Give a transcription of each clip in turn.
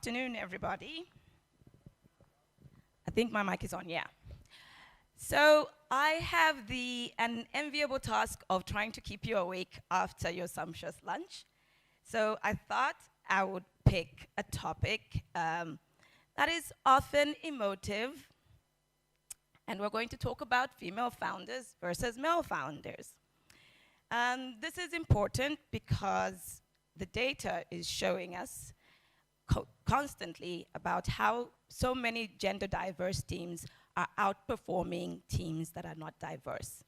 afternoon, everybody. I think my mic is on, yeah. So I have an enviable task of trying to keep you awake after your sumptuous lunch. So I thought I would pick a topic that is often emotive, and we're going to talk about female founders versus male founders. This is important because the data is showing us constantly about how so many gender diverse teams are outperforming teams that are not diverse.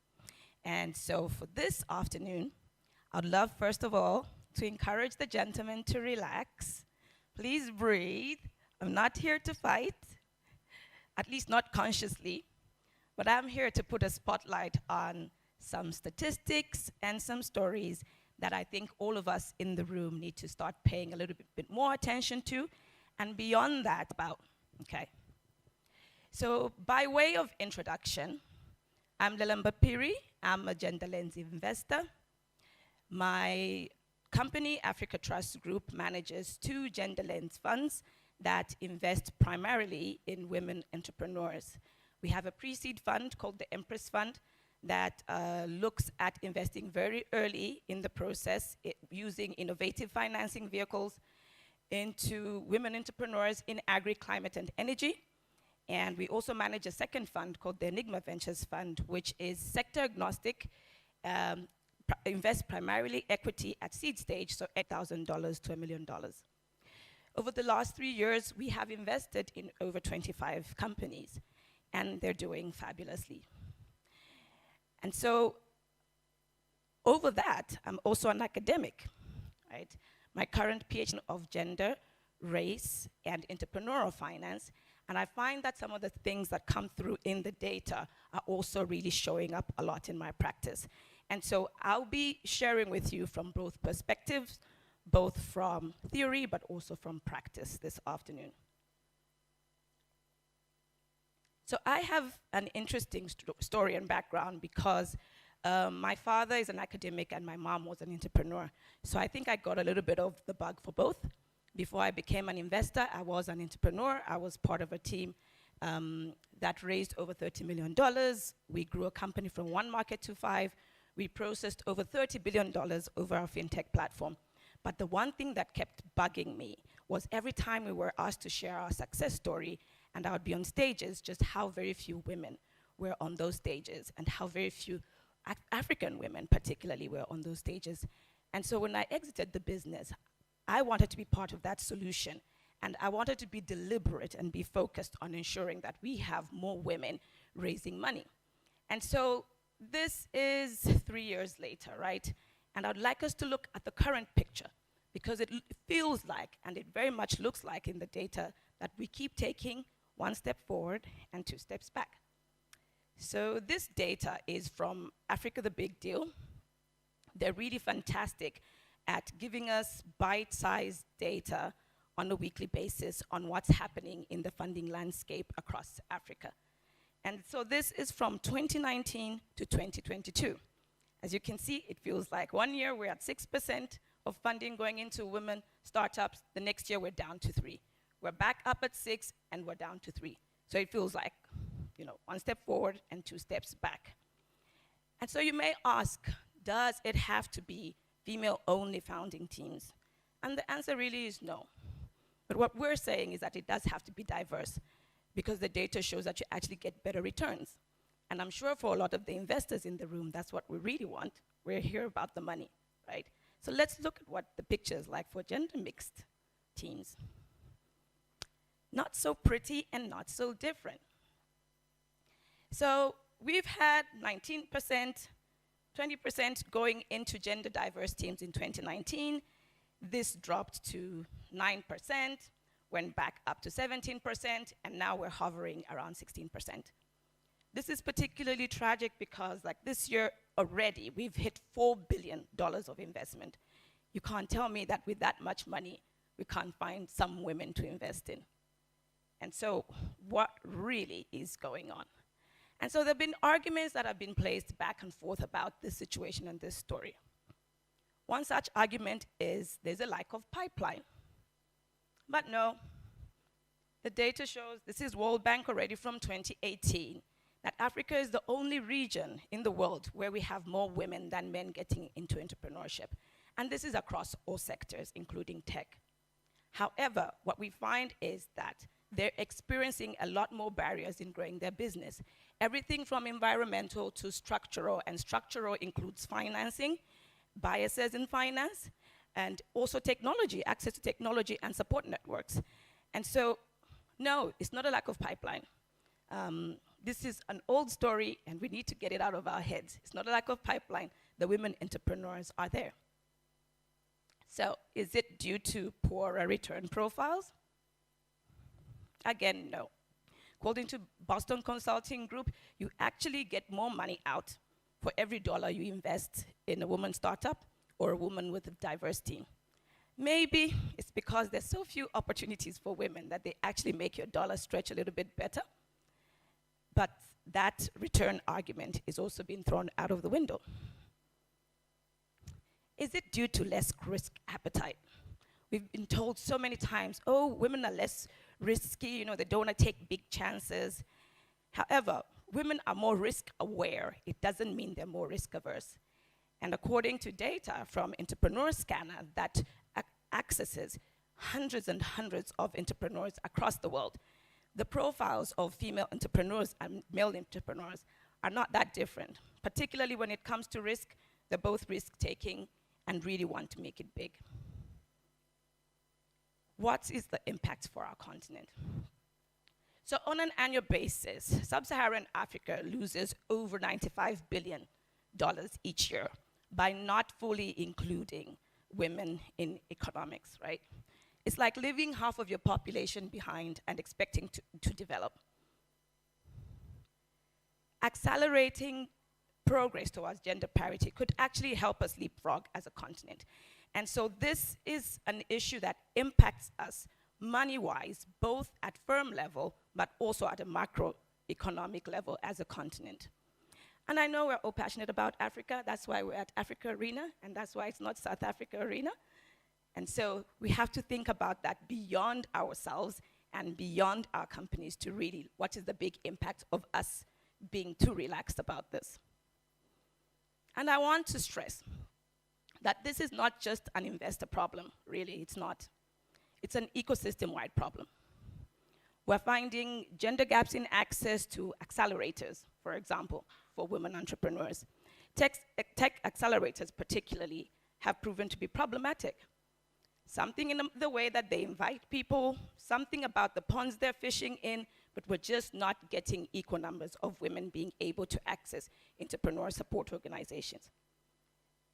And so for this afternoon, I'd love, first of all, to encourage the gentlemen to relax. Please breathe. I'm not here to fight, at least not consciously, but I'm here to put a spotlight on some statistics and some stories that I think all of us in the room need to start paying a little bit more attention to, and beyond that okay. So by way of introduction, I'm Lelemba Phiri. I'm a gender lens investor. My company, Africa Trust Group, manages 2 gender lens funds that invest primarily in women entrepreneurs. We have a pre-seed fund called the Empress Fund that looks at investing very early in the process, using innovative financing vehicles into women entrepreneurs in agri, climate, and energy. And we also manage a second fund called the Enigma Ventures Fund, which is sector agnostic, invests primarily equity at seed stage, so $8,000 to $1 million. Over the last 3 years, we have invested in over 25 companies, and they're doing fabulously. And so, over that, I'm also an academic, right? My current PhD of gender, race, and entrepreneurial finance, and I find that some of the things that come through in the data are also really showing up a lot in my practice. And so I'll be sharing with you from both perspectives, both from theory, but also from practice this afternoon. So I have an interesting story and background because my father is an academic and my mom was an entrepreneur. So I think I got a little bit of the bug for both. Before I became an investor, I was an entrepreneur. I was part of a team that raised over $30 million. We grew a company from 1 market to 5. We processed over $30 billion over our fintech platform. But the one thing that kept bugging me was every time we were asked to share our success story, and I would be on stages, just how very few women were on those stages, and how very few African women particularly were on those stages. And so when I exited the business, I wanted to be part of that solution, and I wanted to be deliberate and be focused on ensuring that we have more women raising money. And so this is 3 years later, right? And I'd like us to look at the current picture, because it feels like, and it very much looks like in the data, that we keep taking 1 step forward and 2 steps back. So this data is from Africa the Big Deal. They're really fantastic at giving us bite-sized data on a weekly basis on what's happening in the funding landscape across Africa. And so this is from 2019 to 2022. As you can see, it feels like 1 year we're at 6% of funding going into women startups. The next year we're down to 3. We're back up at 6 and we're down to 3. So it feels like, 1 step forward and 2 steps back. And so you may ask, does it have to be female-only founding teams? And the answer really is no. But what we're saying is that it does have to be diverse, because the data shows that you actually get better returns. And I'm sure for a lot of the investors in the room, that's what we really want. We're here about the money, right? So let's look at what the picture is like for gender-mixed teams. Not so pretty and not so different. So we've had 19%, 20% going into gender diverse teams in 2019. This dropped to 9%, went back up to 17%, and now we're hovering around 16%. This is particularly tragic because like this year already, we've hit $4 billion of investment. You can't tell me that with that much money, we can't find some women to invest in. And so what really is going on? And so there have been arguments that have been placed back and forth about this situation and this story. One such argument is there's a lack of pipeline. But no, The data shows, this is World Bank already from 2018, that Africa is the only region in the world where we have more women than men getting into entrepreneurship. And this is across all sectors, including tech. However, what we find is that they're experiencing a lot more barriers in growing their business. Everything from environmental to structural, and structural includes financing, biases in finance, and also technology, access to technology and support networks. And so, no, it's not a lack of pipeline. This is an old story, and we need to get it out of our heads. It's not a lack of pipeline. The women entrepreneurs are there. So, is it due to poorer return profiles? Again, no. According to Boston Consulting Group, you actually get more money out for every dollar you invest in a woman startup or a woman with a diverse team. Maybe it's because there's so few opportunities for women that they actually make your dollar stretch a little bit better. But that return argument is also being thrown out of the window. Is it due to less risk appetite? We've been told so many times, oh, women are less risky, you know, they don't want to take big chances. However, women are more risk aware. It doesn't mean they're more risk averse. And according to data from Entrepreneur Scanner that accesses hundreds and hundreds of entrepreneurs across the world, the profiles of female entrepreneurs and male entrepreneurs are not that different. Particularly when it comes to risk, they're both risk-taking and really want to make it big. What is the impact for our continent? So on an annual basis, sub-Saharan Africa loses over $95 billion each year by not fully including women in economics, right? It's like leaving half of your population behind and expecting to develop. Accelerating progress towards gender parity could actually help us leapfrog as a continent. And so this is an issue that impacts us money-wise, both at firm level, but also at a macroeconomic level as a continent. And I know we're all passionate about Africa. That's why we're at Africa Arena, and that's why it's not South Africa Arena. And so we have to think about that beyond ourselves and beyond our companies to really, what is the big impact of us being too relaxed about this? And I want to stress that this is not just an investor problem, really, it's not. It's an ecosystem-wide problem. We're finding gender gaps in access to accelerators, for example, for women entrepreneurs. Tech accelerators particularly have proven to be problematic. Something in the way that they invite people, something about the ponds they're fishing in, but we're just not getting equal numbers of women being able to access entrepreneur support organizations.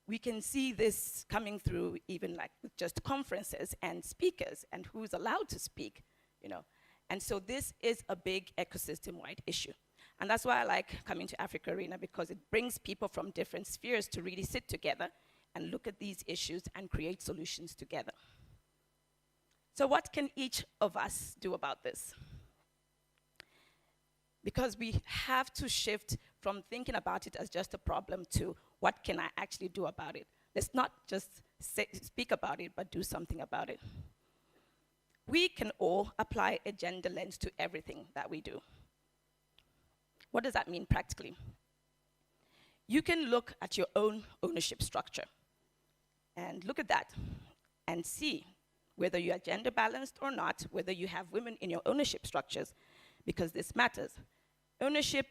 We can see this coming through even like with just conferences and speakers and who's allowed to speak, you know. And so this is a big ecosystem-wide issue. And that's why I like coming to Africa Arena, because it brings people from different spheres to really sit together and look at these issues and create solutions together. So what can each of us do about this? Because we have to shift from thinking about it as just a problem to what can I actually do about it? Let's not just speak about it, but do something about it. We can all apply a gender lens to everything that we do. What does that mean practically? You can look at your own ownership structure and look at that and see whether you are gender balanced or not, whether you have women in your ownership structures, because this matters. Ownership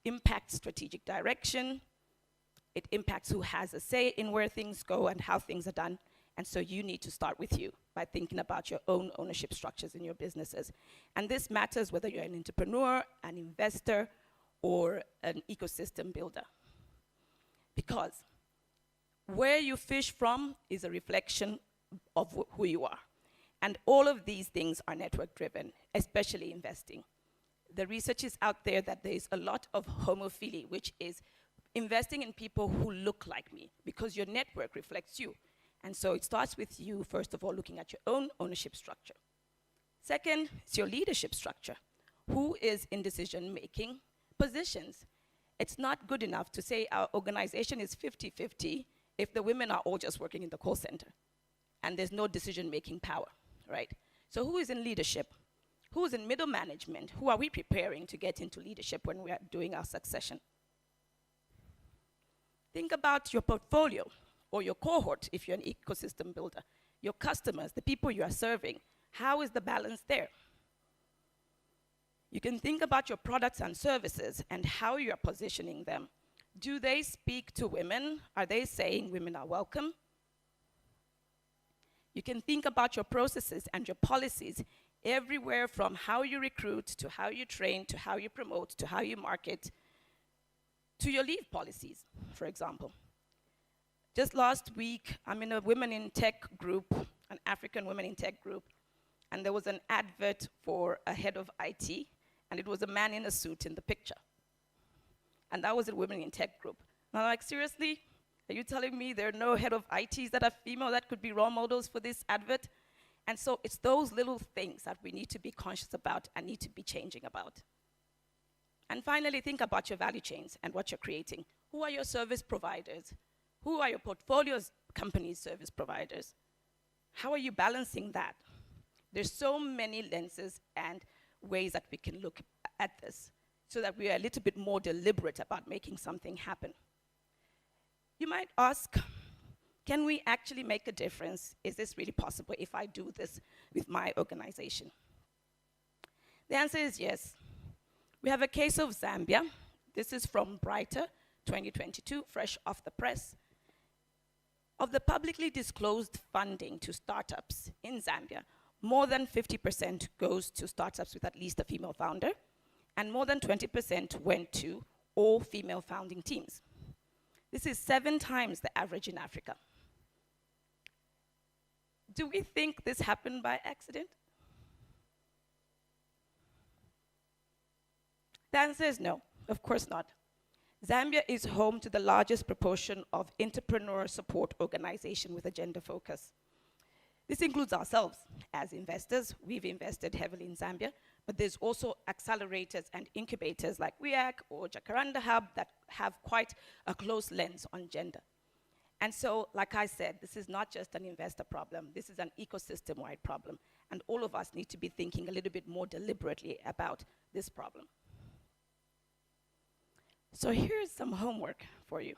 impacts strategic direction. It impacts who has a say in where things go and how things are done. And so you need to start with you by thinking about your own ownership structures in your businesses. And this matters whether you're an entrepreneur, an investor, or an ecosystem builder. Because where you fish from is a reflection of who you are. And all of these things are network driven, especially investing. The research is out there that there is a lot of homophily, which is investing in people who look like me, because your network reflects you. And so it starts with you, first of all, looking at your own ownership structure. Second, it's your leadership structure. Who is in decision-making positions? It's not good enough to say our organization is 50-50 if the women are all just working in the call center and there's no decision-making power, right? So who is in leadership? Who's in middle management? Who are we preparing to get into leadership when we are doing our succession? Think about your portfolio or your cohort if you're an ecosystem builder. Your customers, the people you are serving. How is the balance there? You can think about your products and services and how you're positioning them. Do they speak to women? Are they saying women are welcome? You can think about your processes and your policies everywhere from how you recruit, to how you train, to how you promote, to how you market, to your leave policies, for example. Just last week, I'm in a women in tech group, an African women in tech group, and there was an advert for a head of IT, and it was a man in a suit in the picture. And that was a women in tech group. And I'm like, seriously? Are you telling me there are no head of ITs that are female that could be role models for this advert? And so it's those little things that we need to be conscious about and need to be changing about. And finally, think about your value chains and what you're creating. Who are your service providers? Who are your portfolio's companies' service providers? How are you balancing that? There's so many lenses and ways that we can look at this so that we are a little bit more deliberate about making something happen. You might ask, can we actually make a difference? Is this really possible if I do this with my organization? The answer is yes. We have a case of Zambia. This is from Brighter, 2022, fresh off the press. Of the publicly disclosed funding to startups in Zambia, more than 50% goes to startups with at least a female founder, and more than 20% went to all female founding teams. This is 7 times the average in Africa. Do we think this happened by accident? The answer is no, of course not. Zambia is home to the largest proportion of entrepreneur support organization with a gender focus. This includes ourselves as investors. We've invested heavily in Zambia, but there's also accelerators and incubators like WEAC or Jacaranda Hub that have quite a close lens on gender. And so, like I said, this is not just an investor problem. This is an ecosystem-wide problem. And all of us need to be thinking a little bit more deliberately about this problem. So here's some homework for you.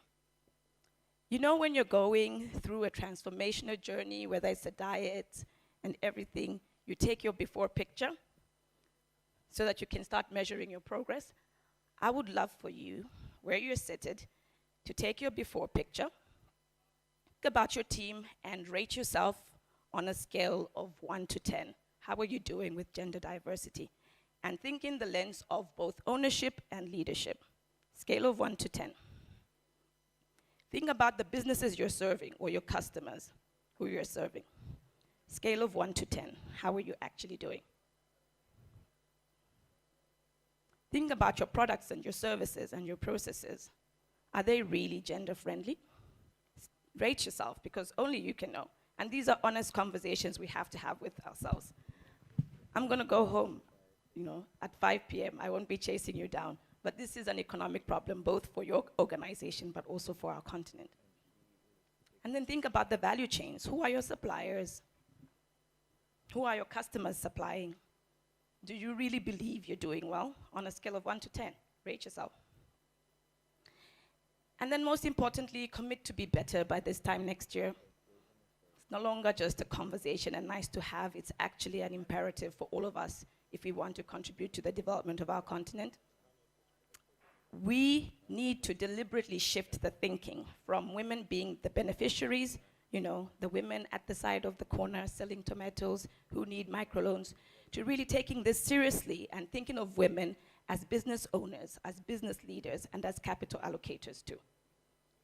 You know, when you're going through a transformational journey, whether it's a diet and everything, you take your before picture so that you can start measuring your progress. I would love for you, where you're seated, to take your before picture, think about your team, and rate yourself on a scale of 1 to 10. How are you doing with gender diversity? And think in the lens of both ownership and leadership. Scale of 1 to 10. Think about the businesses you're serving or your customers who you're serving. Scale of 1 to 10. How are you actually doing? Think about your products and your services and your processes. Are they really gender friendly? Rate yourself, because only you can know. And these are honest conversations we have to have with ourselves. I'm going to go home, at 5 p.m. I won't be chasing you down. But this is an economic problem, both for your organization, but also for our continent. And then think about the value chains. Who are your suppliers? Who are your customers supplying? Do you really believe you're doing well? On a scale of 1 to 10, rate yourself. And then most importantly, commit to be better by this time next year. It's no longer just a conversation and nice to have. It's actually an imperative for all of us if we want to contribute to the development of our continent. We need to deliberately shift the thinking from women being the beneficiaries, the women at the side of the corner selling tomatoes who need microloans, to really taking this seriously and thinking of women as business owners, as business leaders, and as capital allocators too.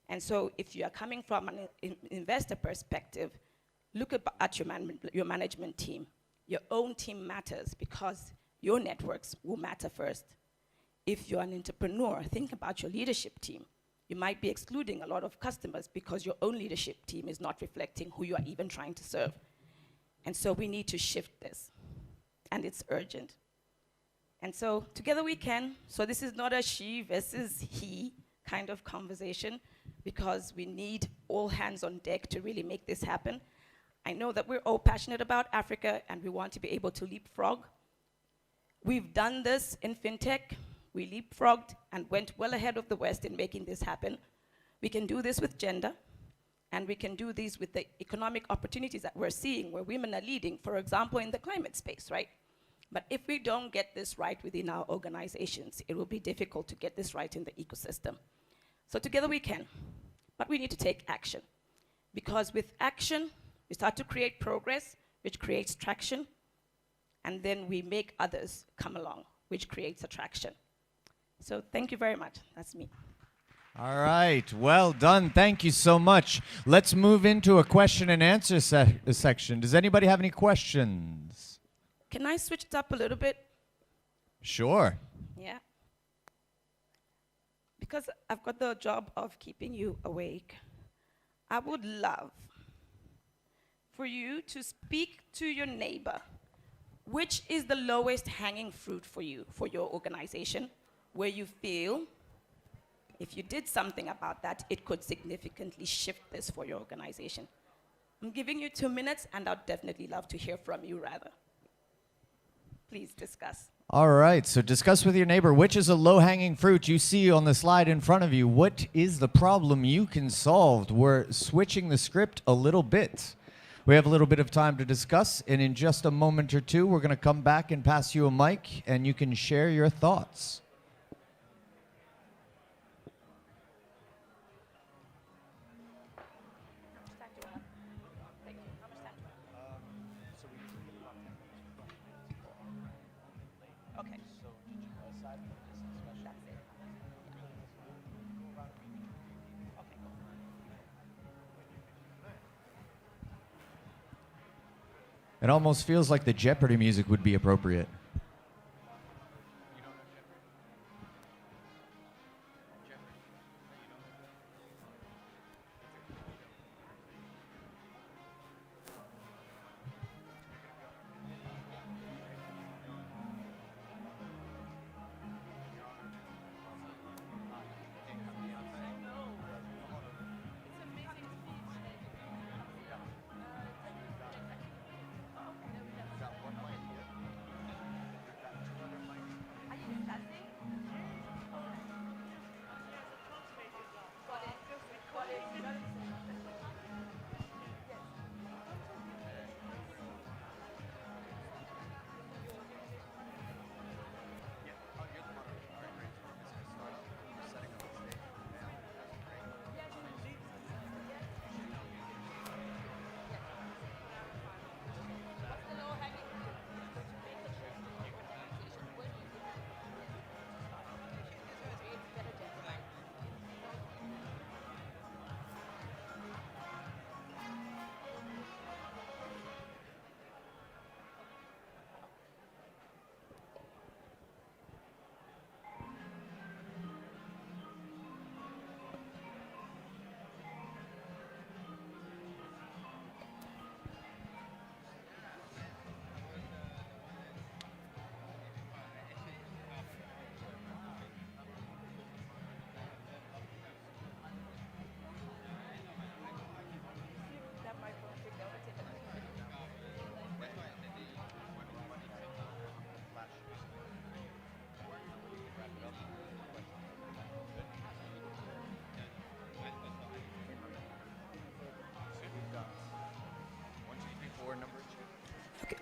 And so if you are coming from an investor perspective, look at your management team. Your own team matters because your networks will matter first. If you're an entrepreneur, think about your leadership team. You might be excluding a lot of customers because your own leadership team is not reflecting who you are even trying to serve. And so we need to shift this, and it's urgent. And so together we can. So this is not a she versus he kind of conversation, because we need all hands on deck to really make this happen. I know that we're all passionate about Africa, and we want to be able to leapfrog. We've done this in fintech. We leapfrogged and went well ahead of the West in making this happen. We can do this with gender, and we can do these with the economic opportunities that we're seeing where women are leading, for example, in the climate space, right? But if we don't get this right within our organizations, it will be difficult to get this right in the ecosystem. So together we can, but we need to take action. Because with action, we start to create progress, which creates traction, and then we make others come along, which creates attraction. So thank you very much. That's me. All right, well done. Thank you so much. Let's move into a question and answer section. Does anybody have any questions? Can I switch it up a little bit? Sure. Yeah. Because I've got the job of keeping you awake, I would love for you to speak to your neighbor. Which is the lowest hanging fruit for you, for your organization, where you feel if you did something about that, it could significantly shift this for your organization? I'm giving you 2 minutes, and I'd definitely love to hear from you rather. Please discuss. All right, so discuss with your neighbor, which is a low-hanging fruit you see on the slide in front of you. What is the problem you can solve? We're switching the script a little bit. We have a little bit of time to discuss, and in just a moment or two, we're going to come back and pass you a mic, and you can share your thoughts. It almost feels like the Jeopardy music would be appropriate.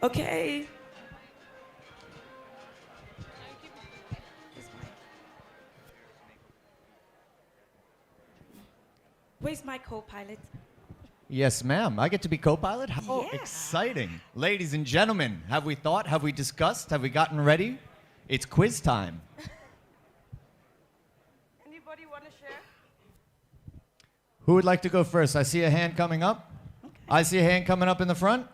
Okay. Where's my co-pilot? Yes, ma'am. I get to be co-pilot? How Yeah. exciting. Ladies and gentlemen, have we thought? Have we discussed? Have we gotten ready? It's quiz time. Anybody want to share? Who would like to go first? I see a hand coming up. Okay. I see a hand coming up in the front.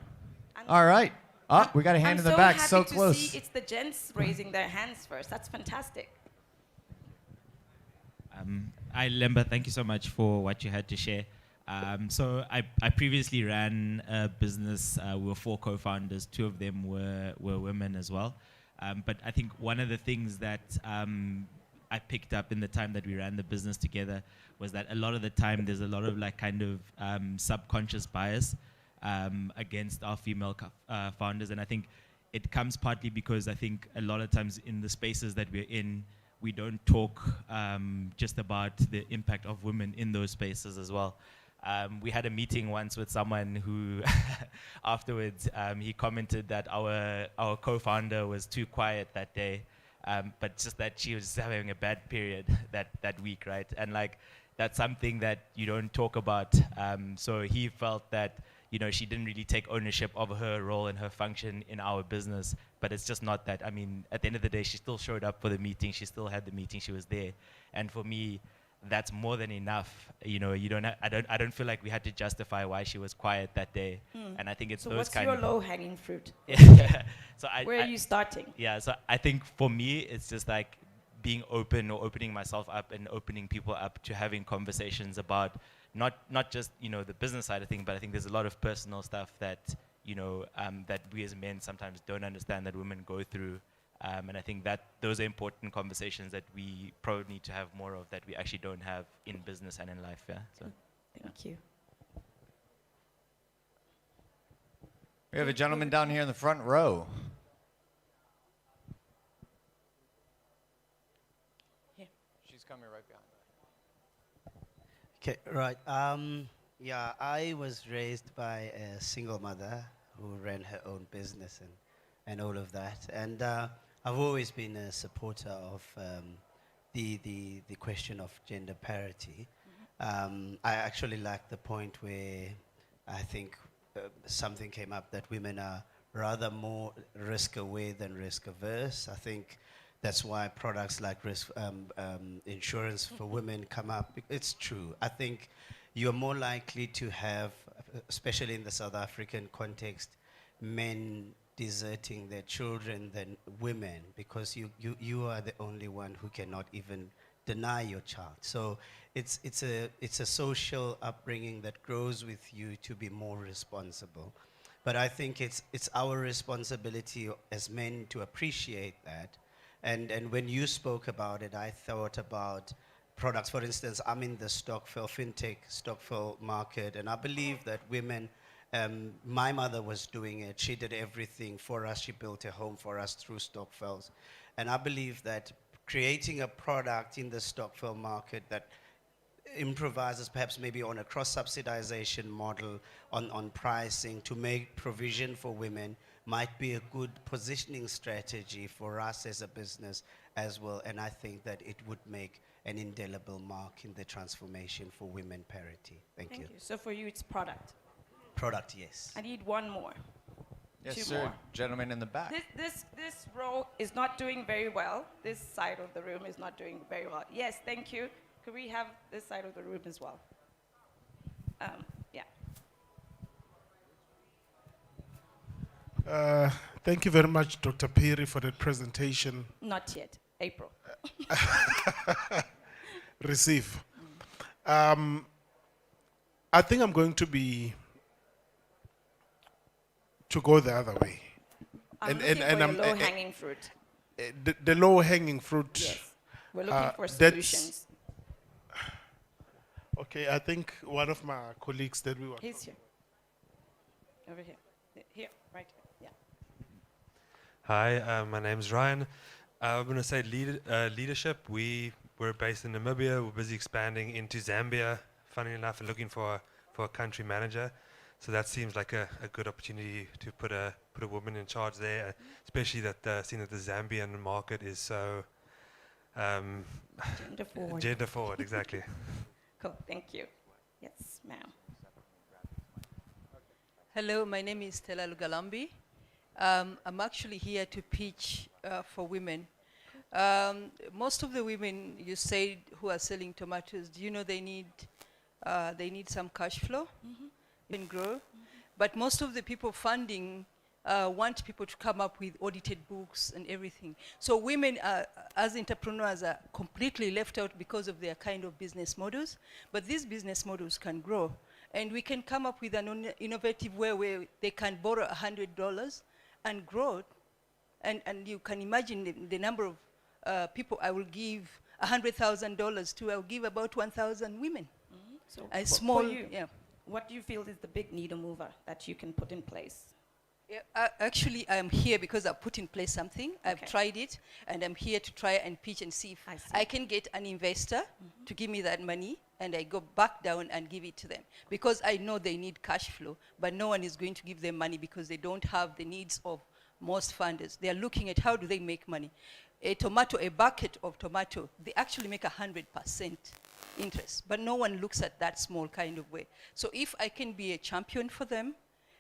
All right. Oh, we got a hand in the back. So close. I'm so happy to see it's the gents raising their hands first. That's fantastic. Hi, Lelemba. Thank you so much for what you had to share. So I previously ran a business. We were 4 co-founders. 2 of them were women as well. But I think one of the things that I picked up in the time that we ran the business together was that a lot of the time there's a lot of like kind of subconscious bias against our female founders. And I think it comes partly because I think a lot of times in the spaces that we're in, we don't talk just about the impact of women in those spaces as well. We had a meeting once with someone who afterwards he commented that our co-founder was too quiet that day, but just that she was having a bad period that week, right? And like that's something that you don't talk about. So he felt that she didn't really take ownership of her role and her function in our business. But it's just not that. I mean, at the end of the day, she still showed up for the meeting. She still had the meeting. She was there. And for me, that's more than enough. I don't feel like we had to justify why she was quiet that day. And I think it's so those what's kind your of low-hanging fruit? So Where are you starting? Yeah, so I think for me, it's just like being open or opening myself up and opening people up to having conversations about not just the business side of things, but I think there's a lot of personal stuff that that we as men sometimes don't understand that women go through, and I think that those are important conversations that we probably need to have more of that we actually don't have in business and in life. Yeah. So Thank you. We have a gentleman down here in the front row. She's coming right behind. Okay, right. Yeah, I was raised by a single mother who ran her own business and all of that. And I've always been a supporter of the question of gender parity. I actually like the point where I think something came up that women are rather more risk aware than risk averse. I think that's why products like risk insurance for women come up. It's true. I think you're more likely to have, especially in the South African context, men deserting their children than women, because you are the only one who cannot even deny your child. So it's a social upbringing that grows with you to be more responsible. But I think it's our responsibility as men to appreciate that. And when you spoke about it, I thought about products. For instance, I'm in the Stockville, fintech Stockville market, and I believe that women, my mother was doing it. She did everything for us. She built a home for us through Stockvilles. And I believe that creating a product in the Stockville market that improvises perhaps maybe on a cross-subsidization model on pricing to make provision for women might be a good positioning strategy for us as a business as well. And I think that it would make an indelible mark in the transformation for women parity. Thank you. So for you, it's product. Product, yes. I need one more. Yes, Two sir. more. Gentleman in the back. This row is not doing very well. This side of the room is not doing very well. Yes, thank you. Could we have this side of the room as well? Yeah. Thank you very much, Dr. Phiri, for the presentation. Not yet. April. Receive. I think I'm going to go the other way. I'm looking for your low-hanging fruit. The low-hanging fruit. Yes. We're looking for that's- solutions. Okay, I think one of my colleagues that we were. He's here. Over here. Here, right here. Yeah. Hi, my name is Ryan. I'm going to say leadership. We're based in Namibia. We're busy expanding into Zambia, funny enough, and looking for a country manager. So that seems like a good opportunity to put a woman in charge there, especially that seeing that the Zambian market is so Gender forward. gender forward, exactly. Cool. Thank you. Yes, ma'am. Hello, my name is Stella Lugalambi. I'm actually here to pitch for women. Most of the women you said who are selling tomatoes, do you know they need some cash flow and grow? But most of the people funding want people to come up with audited books and everything. So women as entrepreneurs are completely left out because of their kind of business models. But these business models can grow. And we can come up with an innovative way where they can borrow $100 and grow. And you can imagine the number of people I will give $100,000 to. I'll give about 1,000 women. So A for small, you, yeah. what do you feel is the big needle mover that you can put in place? Yeah, actually, I'm here because I've put in place something. I've Okay. tried it, and I'm here to try and pitch and see if I see. I can get an investor to give me that money, and I go back down and give it to them. Because I know they need cash flow, but no one is going to give them money because they don't have the needs of most funders. They are looking at how do they make money. A bucket of tomato, they actually make 100% interest, but no one looks at that small kind of way. So if I can be a champion for them,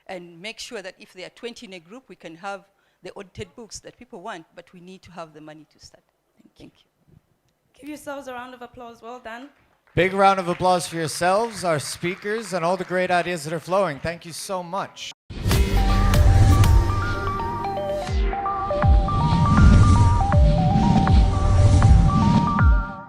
and make sure that if there are 20 in a group, we can have the audited books that people want, but we need to have the money to start. Thank you. Give yourselves a round of applause. Well done. Big round of applause for yourselves, our speakers, and all the great ideas that are flowing. Thank you so much.